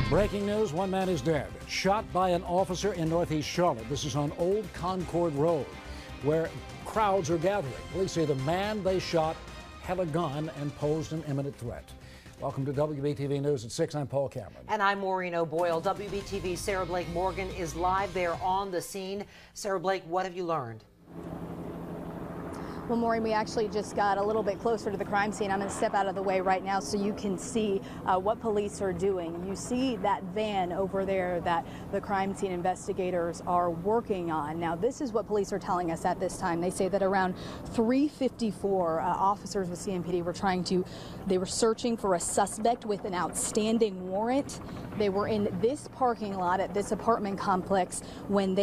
Breaking news, one man is dead, shot by an officer in Northeast Charlotte. This is on Old Concord Road, where crowds are gathering. Police say the man they shot had a gun and posed an imminent threat. Welcome to WBTV News at 6. I'm Paul Cameron. And I'm Maureen O'Boyle. WBTV's Sarah Blake Morgan is live there on the scene. Sarah Blake, what have you learned? Well, Maureen, we actually just got a little bit closer to the crime scene. I'm going to step out of the way right now so you can see what police are doing. You see that van over there that the crime scene investigators are working on. Now, this is what police are telling us at this time. They say that around 3:54, officers with CMPD were searching for a suspect with an outstanding warrant. They were in this parking lot at this apartment complex when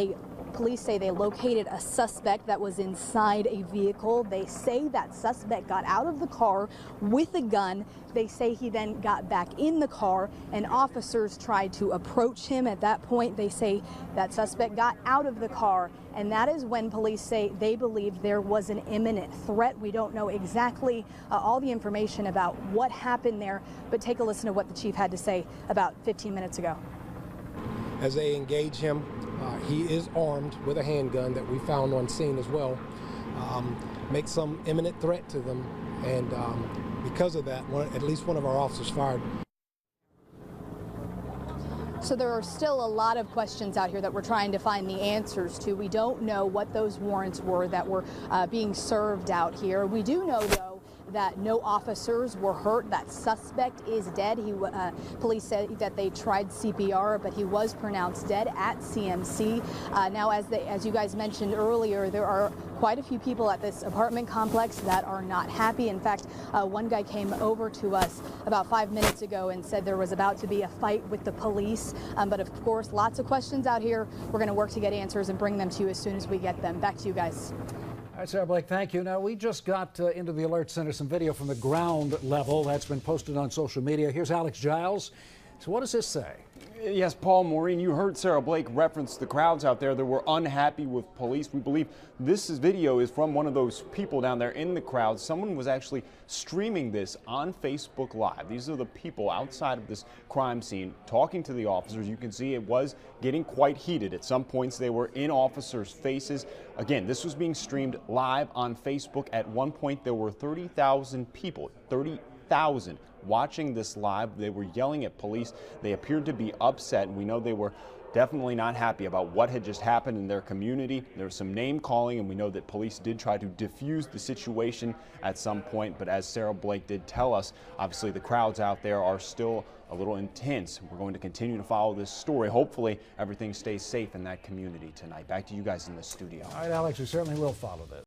police say they located a suspect that was inside a vehicle. They say that suspect got out of the car with a gun. They say he then got back in the car and officers tried to approach him. At that point, they say that suspect got out of the car, and that is when police say they believed there was an imminent threat. We don't know exactly all the information about what happened there, but take a listen to what the chief had to say about 15 minutes ago. As they engage him, he is armed with a handgun that we found on scene as well. Makes some imminent threat to them, and because of that, at least one of our officers fired. So there are still a lot of questions out here that we're trying to find the answers to. We don't know what those warrants were that were being served out here. We do know, though, that no officers were hurt. That suspect is dead. Police said that they tried CPR, but he was pronounced dead at CMC. Now, as you guys mentioned earlier, there are quite a few people at this apartment complex that are not happy. In fact, one guy came over to us about 5 minutes ago and said there was about to be a fight with the police. But of course, lots of questions out here. We're going to work to get answers and bring them to you as soon as we get them. Back to you guys. All right, Sarah Blake, thank you. Now, we just got into the Alert Center some video from the ground level that's been posted on social media. Here's Alex Giles. So what does this say? Yes, Paul, Maureen, you heard Sarah Blake reference the crowds out there that were unhappy with police. We believe this video is from one of those people down there in the crowd. Someone was actually streaming this on Facebook Live. These are the people outside of this crime scene talking to the officers. You can see it was getting quite heated. At some points, they were in officers' faces. Again, this was being streamed live on Facebook. At one point, there were 30,000 people, 30,000 watching this live. They were yelling at police. They appeared to be upset, and we know they were definitely not happy about what had just happened in their community. There was some name calling, and we know that police did try to diffuse the situation at some point, but as Sarah Blake did tell us, obviously the crowds out there are still a little intense. We're going to continue to follow this story. Hopefully everything stays safe in that community tonight. Back to you guys in the studio. All right, Alex, we certainly will follow this.